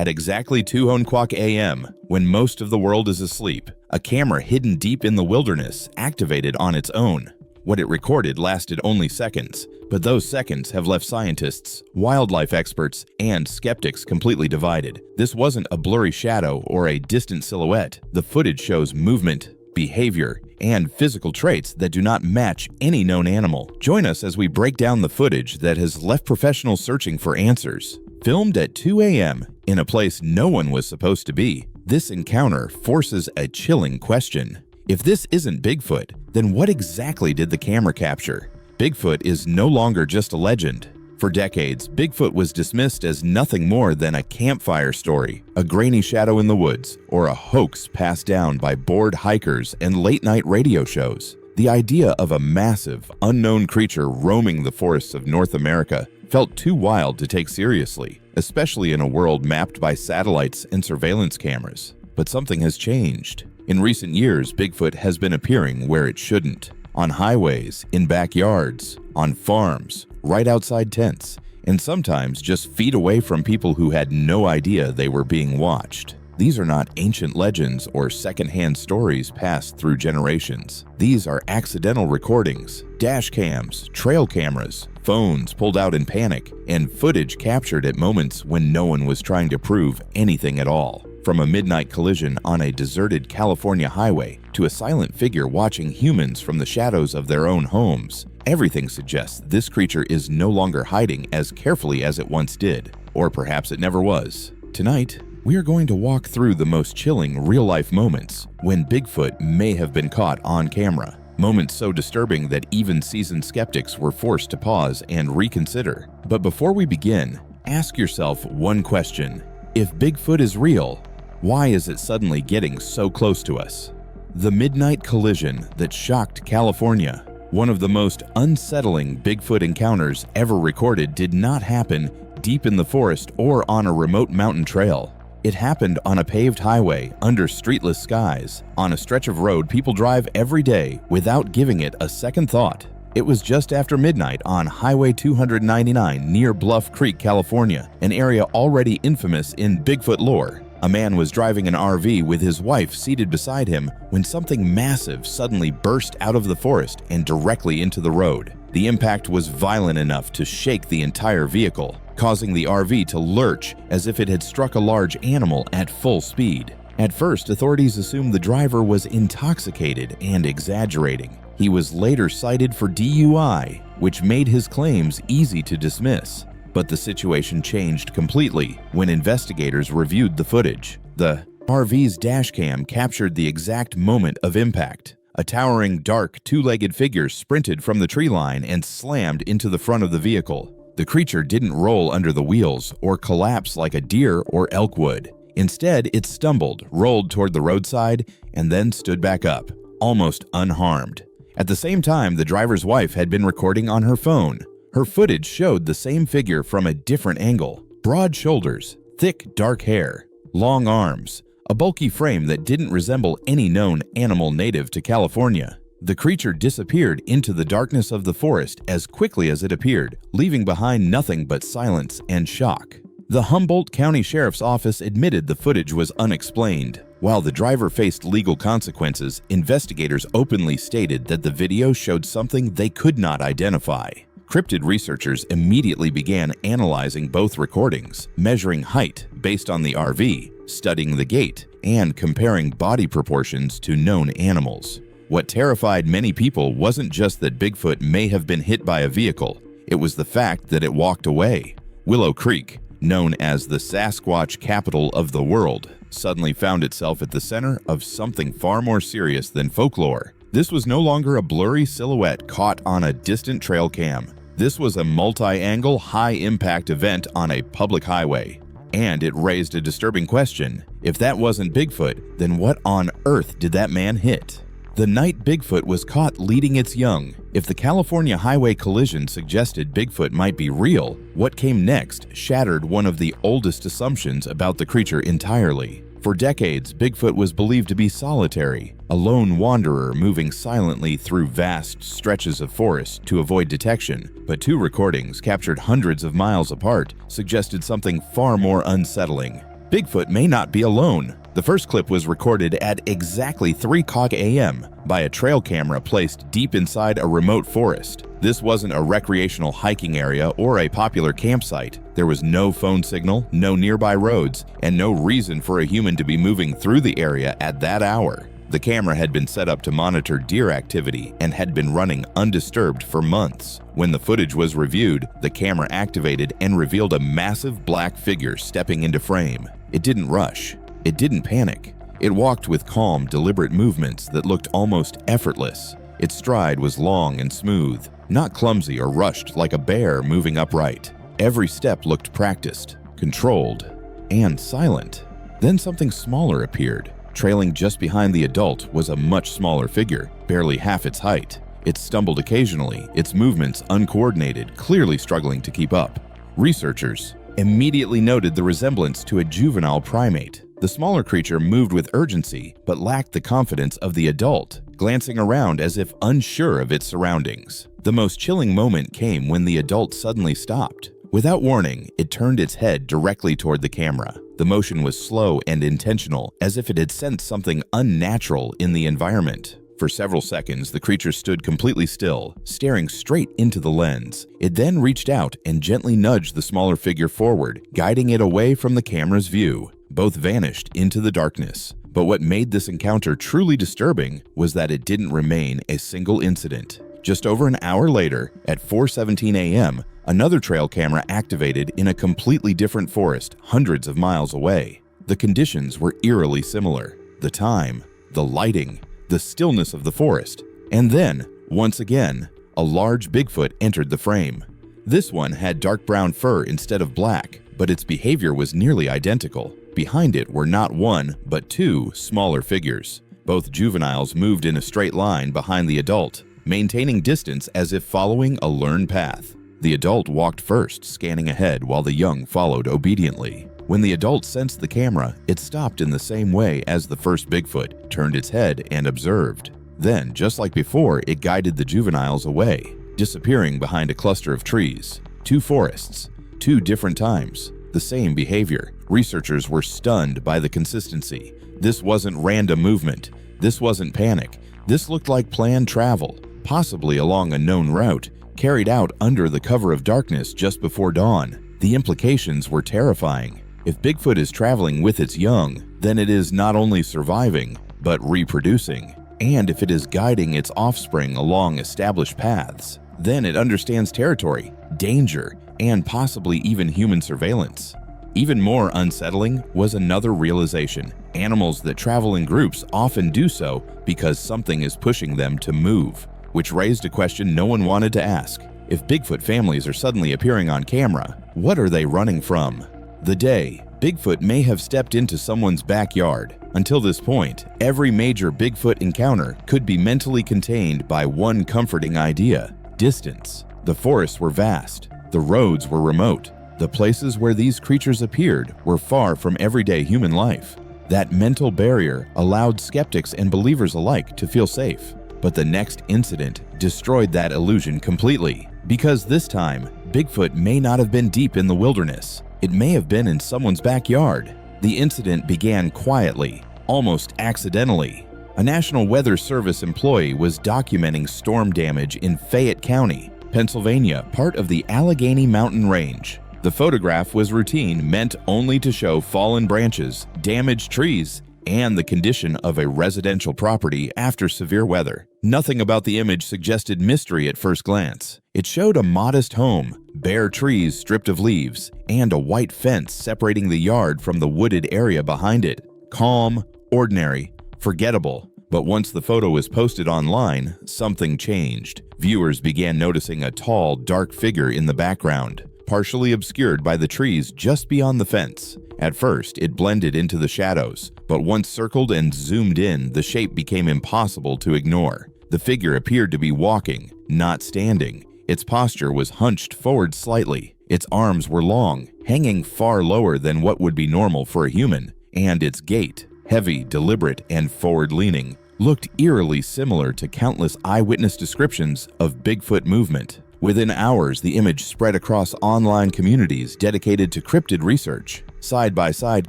At exactly 2:00 a.m., when most of the world is asleep, a camera hidden deep in the wilderness activated on its own. What it recorded lasted only seconds, but those seconds have left scientists, wildlife experts, and skeptics completely divided. This wasn't a blurry shadow or a distant silhouette. The footage shows movement, behavior, and physical traits that do not match any known animal. Join us as we break down the footage that has left professionals searching for answers. Filmed at 2 a.m. in a place no one was supposed to be, this encounter forces a chilling question. If this isn't Bigfoot, then what exactly did the camera capture? Bigfoot is no longer just a legend. For decades, Bigfoot was dismissed as nothing more than a campfire story, a grainy shadow in the woods, or a hoax passed down by bored hikers and late-night radio shows. The idea of a massive, unknown creature roaming the forests of North America felt too wild to take seriously, especially in a world mapped by satellites and surveillance cameras. But something has changed. In recent years, Bigfoot has been appearing where it shouldn't. On highways, in backyards, on farms, right outside tents, and sometimes just feet away from people who had no idea they were being watched. These are not ancient legends or secondhand stories passed through generations. These are accidental recordings, dash cams, trail cameras, phones pulled out in panic, and footage captured at moments when no one was trying to prove anything at all. From a midnight collision on a deserted California highway to a silent figure watching humans from the shadows of their own homes, everything suggests this creature is no longer hiding as carefully as it once did. Or perhaps it never was. Tonight, we are going to walk through the most chilling real-life moments when Bigfoot may have been caught on camera. Moments so disturbing that even seasoned skeptics were forced to pause and reconsider. But before we begin, ask yourself one question. If Bigfoot is real, why is it suddenly getting so close to us? The midnight collision that shocked California. One of the most unsettling Bigfoot encounters ever recorded did not happen deep in the forest or on a remote mountain trail. It happened on a paved highway under streetless skies, on a stretch of road people drive every day without giving it a second thought. It was just after midnight on Highway 299 near Bluff Creek, California, an area already infamous in Bigfoot lore. A man was driving an RV with his wife seated beside him when something massive suddenly burst out of the forest and directly into the road. The impact was violent enough to shake the entire vehicle, causing the RV to lurch as if it had struck a large animal at full speed. At first, authorities assumed the driver was intoxicated and exaggerating. He was later cited for DUI, which made his claims easy to dismiss. But the situation changed completely when investigators reviewed the footage. The RV's dashcam captured the exact moment of impact. A towering, dark, two-legged figure sprinted from the tree line and slammed into the front of the vehicle. The creature didn't roll under the wheels or collapse like a deer or elk would. Instead, it stumbled, rolled toward the roadside, and then stood back up, almost unharmed. At the same time, the driver's wife had been recording on her phone. Her footage showed the same figure from a different angle. Broad shoulders, thick dark hair, long arms, a bulky frame that didn't resemble any known animal native to California. The creature disappeared into the darkness of the forest as quickly as it appeared, leaving behind nothing but silence and shock. The Humboldt County Sheriff's Office admitted the footage was unexplained. While the driver faced legal consequences, investigators openly stated that the video showed something they could not identify. Cryptid researchers immediately began analyzing both recordings, measuring height based on the RV, studying the gait, and comparing body proportions to known animals. What terrified many people wasn't just that Bigfoot may have been hit by a vehicle, it was the fact that it walked away. Willow Creek, known as the Sasquatch capital of the world, suddenly found itself at the center of something far more serious than folklore. This was no longer a blurry silhouette caught on a distant trail cam. This was a multi-angle, high-impact event on a public highway. And it raised a disturbing question. If that wasn't Bigfoot, then what on earth did that man hit? The night Bigfoot was caught leading its young. If the California highway collision suggested Bigfoot might be real, what came next shattered one of the oldest assumptions about the creature entirely. For decades, Bigfoot was believed to be solitary, a lone wanderer moving silently through vast stretches of forest to avoid detection. But two recordings, captured hundreds of miles apart, suggested something far more unsettling. Bigfoot may not be alone. The first clip was recorded at exactly 3:00 a.m. by a trail camera placed deep inside a remote forest. This wasn't a recreational hiking area or a popular campsite. There was no phone signal, no nearby roads, and no reason for a human to be moving through the area at that hour. The camera had been set up to monitor deer activity and had been running undisturbed for months. When the footage was reviewed, the camera activated and revealed a massive black figure stepping into frame. It didn't rush. It didn't panic. It walked with calm, deliberate movements that looked almost effortless. Its stride was long and smooth, not clumsy or rushed like a bear moving upright. Every step looked practiced, controlled, and silent. Then something smaller appeared. Trailing just behind the adult was a much smaller figure, barely half its height. It stumbled occasionally, its movements uncoordinated, clearly struggling to keep up. Researchers immediately noted the resemblance to a juvenile primate. The smaller creature moved with urgency, but lacked the confidence of the adult, glancing around as if unsure of its surroundings. The most chilling moment came when the adult suddenly stopped. Without warning, it turned its head directly toward the camera. The motion was slow and intentional, as if it had sensed something unnatural in the environment. For several seconds, the creature stood completely still, staring straight into the lens. It then reached out and gently nudged the smaller figure forward, guiding it away from the camera's view. Both vanished into the darkness. But what made this encounter truly disturbing was that it didn't remain a single incident. Just over an hour later, at 4:17 a.m., another trail camera activated in a completely different forest hundreds of miles away. The conditions were eerily similar. The time, the lighting, the stillness of the forest. And then, once again, a large Bigfoot entered the frame. This one had dark brown fur instead of black, but its behavior was nearly identical. Behind it were not one, but two smaller figures. Both juveniles moved in a straight line behind the adult, maintaining distance as if following a learned path. The adult walked first, scanning ahead while the young followed obediently. When the adult sensed the camera, it stopped in the same way as the first Bigfoot, turned its head and observed. Then, just like before, it guided the juveniles away, disappearing behind a cluster of trees. Two forests, two different times, the same behavior. Researchers were stunned by the consistency. This wasn't random movement. This wasn't panic. This looked like planned travel, possibly along a known route, carried out under the cover of darkness just before dawn. The implications were terrifying. If Bigfoot is traveling with its young, then it is not only surviving, but reproducing. And if it is guiding its offspring along established paths, then it understands territory, danger, and possibly even human surveillance. Even more unsettling was another realization. Animals that travel in groups often do so because something is pushing them to move, which raised a question no one wanted to ask. If Bigfoot families are suddenly appearing on camera, what are they running from? The day Bigfoot may have stepped into someone's backyard. Until this point, every major Bigfoot encounter could be mentally contained by one comforting idea: distance. The forests were vast. The roads were remote. The places where these creatures appeared were far from everyday human life. That mental barrier allowed skeptics and believers alike to feel safe. But the next incident destroyed that illusion completely. Because this time, Bigfoot may not have been deep in the wilderness. It may have been in someone's backyard. The incident began quietly, almost accidentally. A National Weather Service employee was documenting storm damage in Fayette County, Pennsylvania, part of the Allegheny Mountain Range. The photograph was routine, meant only to show fallen branches, damaged trees, and the condition of a residential property after severe weather. Nothing about the image suggested mystery at first glance. It showed a modest home, bare trees stripped of leaves, and a white fence separating the yard from the wooded area behind it. Calm, ordinary, forgettable. But once the photo was posted online, something changed. Viewers began noticing a tall, dark figure in the background, partially obscured by the trees just beyond the fence. At first, it blended into the shadows, but once circled and zoomed in, the shape became impossible to ignore. The figure appeared to be walking, not standing. Its posture was hunched forward slightly. Its arms were long, hanging far lower than what would be normal for a human, and its gait, heavy, deliberate, and forward-leaning, looked eerily similar to countless eyewitness descriptions of Bigfoot movement. Within hours, the image spread across online communities dedicated to cryptid research. Side-by-side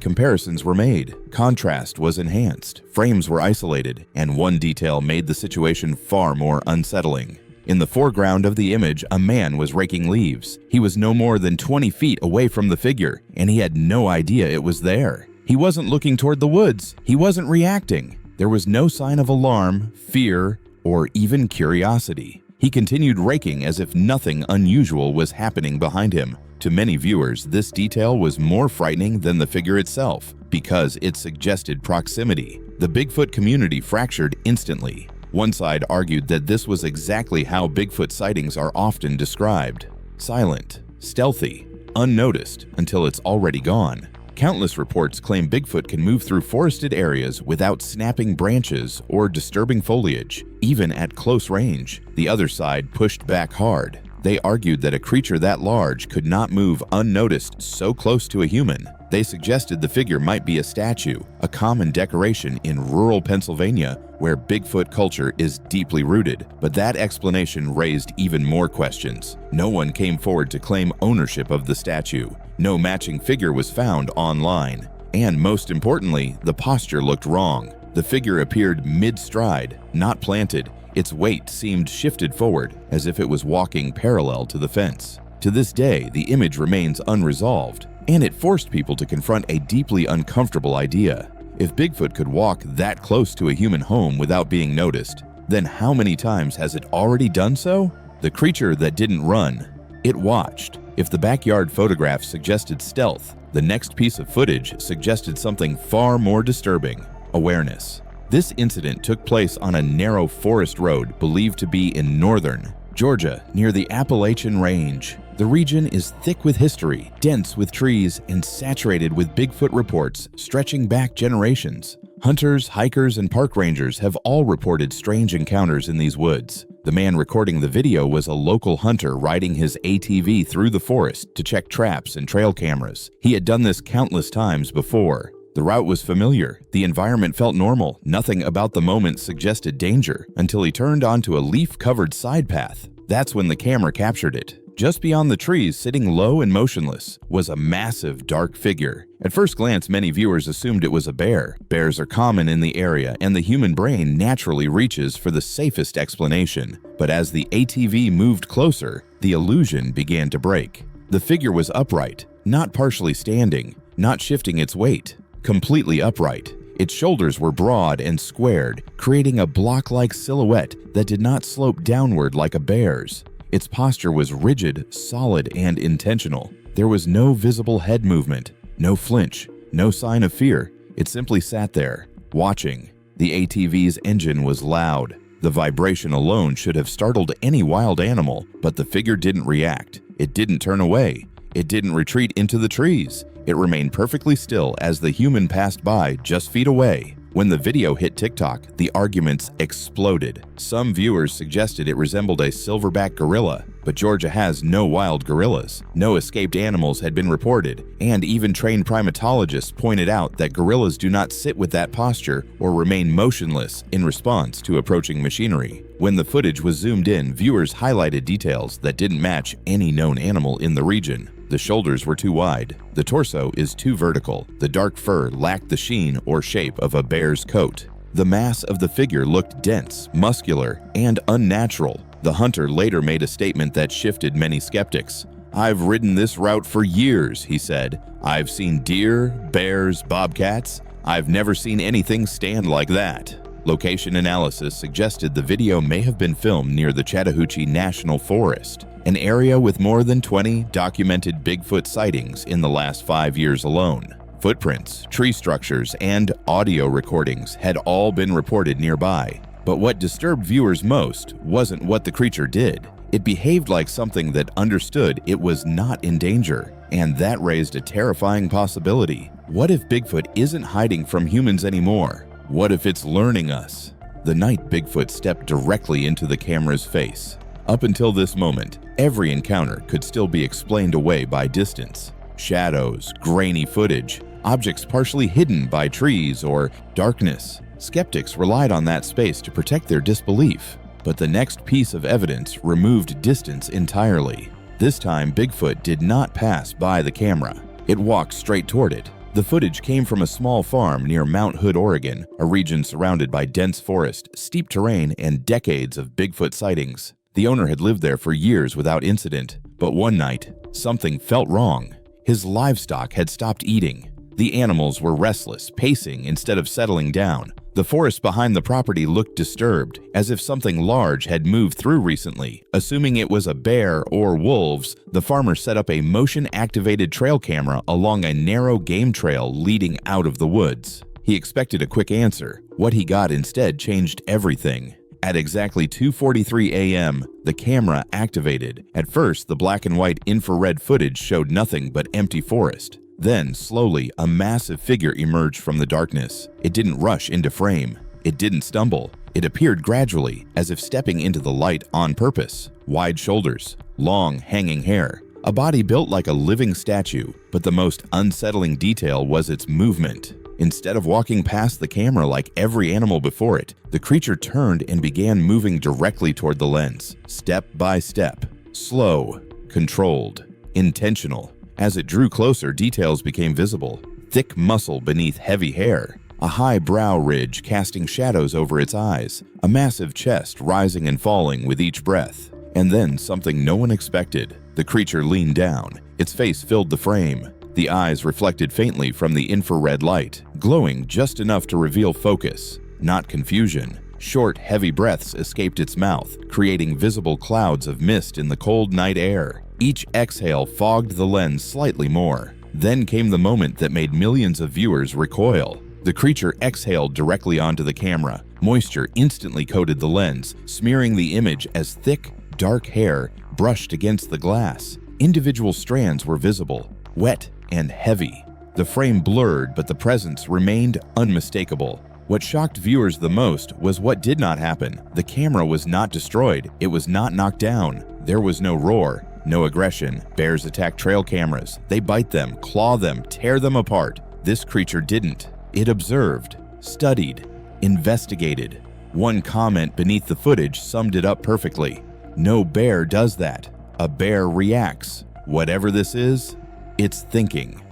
comparisons were made, contrast was enhanced, frames were isolated, and one detail made the situation far more unsettling. In the foreground of the image, a man was raking leaves. He was no more than 20 feet away from the figure, and he had no idea it was there. He wasn't looking toward the woods. He wasn't reacting. There was no sign of alarm, fear, or even curiosity. He continued raking as if nothing unusual was happening behind him. To many viewers, this detail was more frightening than the figure itself because it suggested proximity. The Bigfoot community fractured instantly. One side argued that this was exactly how Bigfoot sightings are often described: silent, stealthy, unnoticed until it's already gone. Countless reports claim Bigfoot can move through forested areas without snapping branches or disturbing foliage, even at close range. The other side pushed back hard. They argued that a creature that large could not move unnoticed so close to a human. They suggested the figure might be a statue, a common decoration in rural Pennsylvania where Bigfoot culture is deeply rooted. But that explanation raised even more questions. No one came forward to claim ownership of the statue. No matching figure was found online. And most importantly, the posture looked wrong. The figure appeared mid-stride, not planted. Its weight seemed shifted forward, as if it was walking parallel to the fence. To this day, the image remains unresolved, and it forced people to confront a deeply uncomfortable idea. If Bigfoot could walk that close to a human home without being noticed, then how many times has it already done so? The creature that didn't run, it watched. If the backyard photograph suggested stealth, the next piece of footage suggested something far more disturbing: awareness. This incident took place on a narrow forest road believed to be in northern Georgia, near the Appalachian Range. The region is thick with history, dense with trees, and saturated with Bigfoot reports stretching back generations. Hunters, hikers, and park rangers have all reported strange encounters in these woods. The man recording the video was a local hunter riding his ATV through the forest to check traps and trail cameras. He had done this countless times before. The route was familiar, the environment felt normal, nothing about the moment suggested danger, until he turned onto a leaf-covered side path. That's when the camera captured it. Just beyond the trees, sitting low and motionless, was a massive, dark figure. At first glance, many viewers assumed it was a bear. Bears are common in the area, and the human brain naturally reaches for the safest explanation. But as the ATV moved closer, the illusion began to break. The figure was upright, not partially standing, not shifting its weight. Completely upright. Its shoulders were broad and squared, creating a block-like silhouette that did not slope downward like a bear's. Its posture was rigid, solid, and intentional. There was no visible head movement, no flinch, no sign of fear. It simply sat there, watching. The ATV's engine was loud. The vibration alone should have startled any wild animal, but the figure didn't react. It didn't turn away. It didn't retreat into the trees. It remained perfectly still as the human passed by just feet away. When the video hit TikTok, the arguments exploded. Some viewers suggested it resembled a silverback gorilla, but Georgia has no wild gorillas. No escaped animals had been reported, and even trained primatologists pointed out that gorillas do not sit with that posture or remain motionless in response to approaching machinery. When the footage was zoomed in, viewers highlighted details that didn't match any known animal in the region. The shoulders were too wide. The torso is too vertical. The dark fur lacked the sheen or shape of a bear's coat. The mass of the figure looked dense, muscular, and unnatural. The hunter later made a statement that shifted many skeptics. "I've ridden this route for years," he said. "I've seen deer, bears, bobcats. I've never seen anything stand like that." Location analysis suggested the video may have been filmed near the Chattahoochee National Forest, an area with more than 20 documented Bigfoot sightings in the last 5 years alone. Footprints, tree structures, and audio recordings had all been reported nearby. But what disturbed viewers most wasn't what the creature did. It behaved like something that understood it was not in danger, and that raised a terrifying possibility. What if Bigfoot isn't hiding from humans anymore? What if it's learning us? The night Bigfoot stepped directly into the camera's face. Up until this moment, every encounter could still be explained away by distance. Shadows, grainy footage, objects partially hidden by trees or darkness. Skeptics relied on that space to protect their disbelief. But the next piece of evidence removed distance entirely. This time, Bigfoot did not pass by the camera. It walked straight toward it. The footage came from a small farm near Mount Hood, Oregon, a region surrounded by dense forest, steep terrain, and decades of Bigfoot sightings. The owner had lived there for years without incident, but one night, something felt wrong. His livestock had stopped eating. The animals were restless, pacing instead of settling down. The forest behind the property looked disturbed, as if something large had moved through recently. Assuming it was a bear or wolves, the farmer set up a motion-activated trail camera along a narrow game trail leading out of the woods. He expected a quick answer. What he got instead changed everything. At exactly 2:43 a.m., the camera activated. At first, the black and white infrared footage showed nothing but empty forest. Then, slowly, a massive figure emerged from the darkness. It didn't rush into frame. It didn't stumble. It appeared gradually, as if stepping into the light on purpose. Wide shoulders, long, hanging hair, a body built like a living statue, but the most unsettling detail was its movement. Instead of walking past the camera like every animal before it, the creature turned and began moving directly toward the lens, step by step. Slow, controlled, intentional. As it drew closer, details became visible. Thick muscle beneath heavy hair, a high brow ridge casting shadows over its eyes, a massive chest rising and falling with each breath. And then something no one expected. The creature leaned down. Its face filled the frame. The eyes reflected faintly from the infrared light, glowing just enough to reveal focus, not confusion. Short, heavy breaths escaped its mouth, creating visible clouds of mist in the cold night air. Each exhale fogged the lens slightly more. Then came the moment that made millions of viewers recoil. The creature exhaled directly onto the camera. Moisture instantly coated the lens, smearing the image as thick, dark hair brushed against the glass. Individual strands were visible, wet and heavy. The frame blurred, but the presence remained unmistakable. What shocked viewers the most was what did not happen. The camera was not destroyed. It was not knocked down. There was no roar, no aggression. Bears attack trail cameras. They bite them, claw them, tear them apart. This creature didn't. It observed, studied, investigated. One comment beneath the footage summed it up perfectly. No bear does that. A bear reacts. Whatever this is, it's thinking.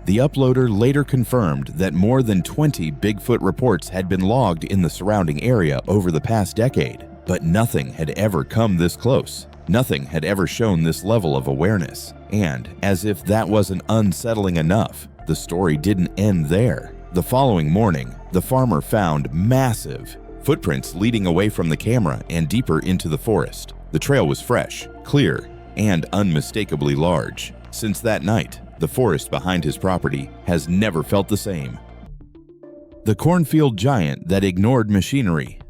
The uploader later confirmed that more than 20 Bigfoot reports had been logged in the surrounding area over the past decade, but nothing had ever come this close. Nothing had ever shown this level of awareness. And, as if that wasn't unsettling enough, the story didn't end there. The following morning, the farmer found massive footprints leading away from the camera and deeper into the forest. The trail was fresh, clear, and unmistakably large. Since that night, the forest behind his property has never felt the same. The cornfield giant that ignored machinery.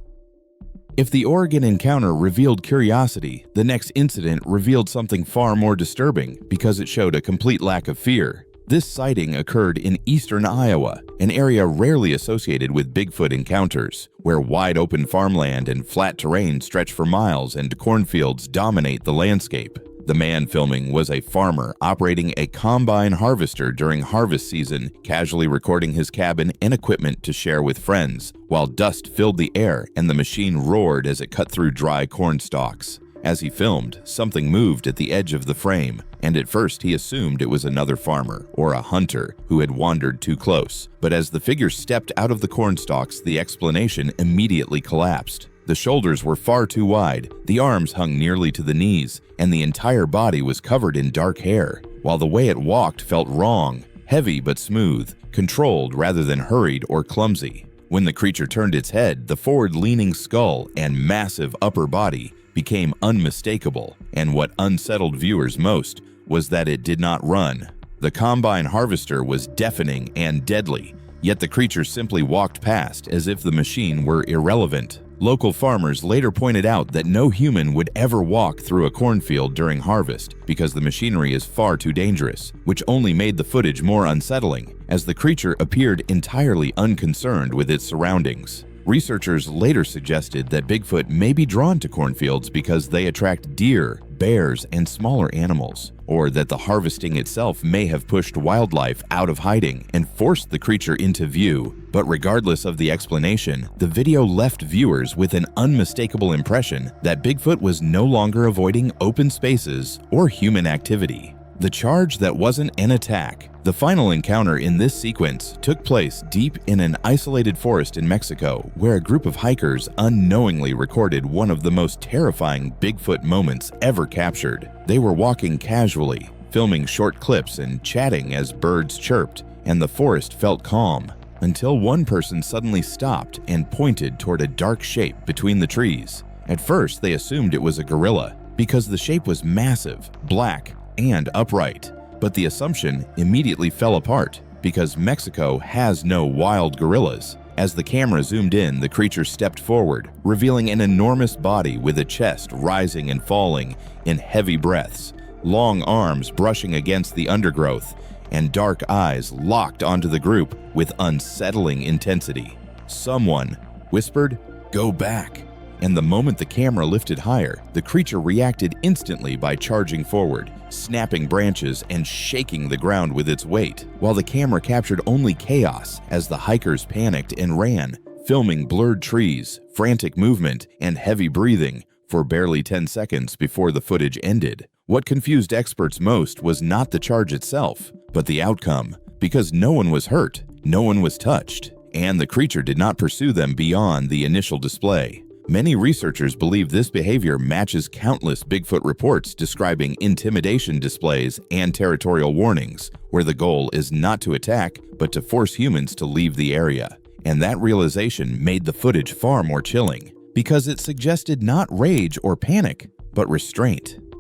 If the Oregon encounter revealed curiosity, the next incident revealed something far more disturbing because it showed a complete lack of fear. This sighting occurred in eastern Iowa, an area rarely associated with Bigfoot encounters, where wide open farmland and flat terrain stretch for miles and cornfields dominate the landscape. The man filming was a farmer operating a combine harvester during harvest season, casually recording his cabin and equipment to share with friends, while dust filled the air and the machine roared as it cut through dry corn stalks. As he filmed, something moved at the edge of the frame, and at first he assumed it was another farmer or a hunter who had wandered too close. But as the figure stepped out of the corn stalks, the explanation immediately collapsed. The shoulders were far too wide, the arms hung nearly to the knees, and the entire body was covered in dark hair, while the way it walked felt wrong, heavy but smooth, controlled rather than hurried or clumsy. When the creature turned its head, the forward-leaning skull and massive upper body became unmistakable, and what unsettled viewers most was that it did not run. The combine harvester was deafening and deadly, yet the creature simply walked past as if the machine were irrelevant. Local farmers later pointed out that no human would ever walk through a cornfield during harvest because the machinery is far too dangerous, which only made the footage more unsettling, as the creature appeared entirely unconcerned with its surroundings. Researchers later suggested that Bigfoot may be drawn to cornfields because they attract deer, bears, and smaller animals, or that the harvesting itself may have pushed wildlife out of hiding and forced the creature into view. But regardless of the explanation, the video left viewers with an unmistakable impression that Bigfoot was no longer avoiding open spaces or human activity. The charge that wasn't an attack. The final encounter in this sequence took place deep in an isolated forest in Mexico, where a group of hikers unknowingly recorded one of the most terrifying Bigfoot moments ever captured. They were walking casually, filming short clips and chatting as birds chirped, and the forest felt calm, until one person suddenly stopped and pointed toward a dark shape between the trees. At first, they assumed it was a gorilla, because the shape was massive, black, and upright. But the assumption immediately fell apart, because Mexico has no wild gorillas. As the camera zoomed in, the creature stepped forward, revealing an enormous body with a chest rising and falling in heavy breaths, long arms brushing against the undergrowth, and dark eyes locked onto the group with unsettling intensity. Someone whispered, "Go back." And the moment the camera lifted higher, the creature reacted instantly by charging forward, snapping branches and shaking the ground with its weight, while the camera captured only chaos as the hikers panicked and ran, filming blurred trees, frantic movement, and heavy breathing for barely 10 seconds before the footage ended. What confused experts most was not the charge itself, but the outcome, because no one was hurt, no one was touched, and the creature did not pursue them beyond the initial display. Many researchers believe this behavior matches countless Bigfoot reports describing intimidation displays and territorial warnings, where the goal is not to attack, but to force humans to leave the area. And that realization made the footage far more chilling, because it suggested not rage or panic, but restraint.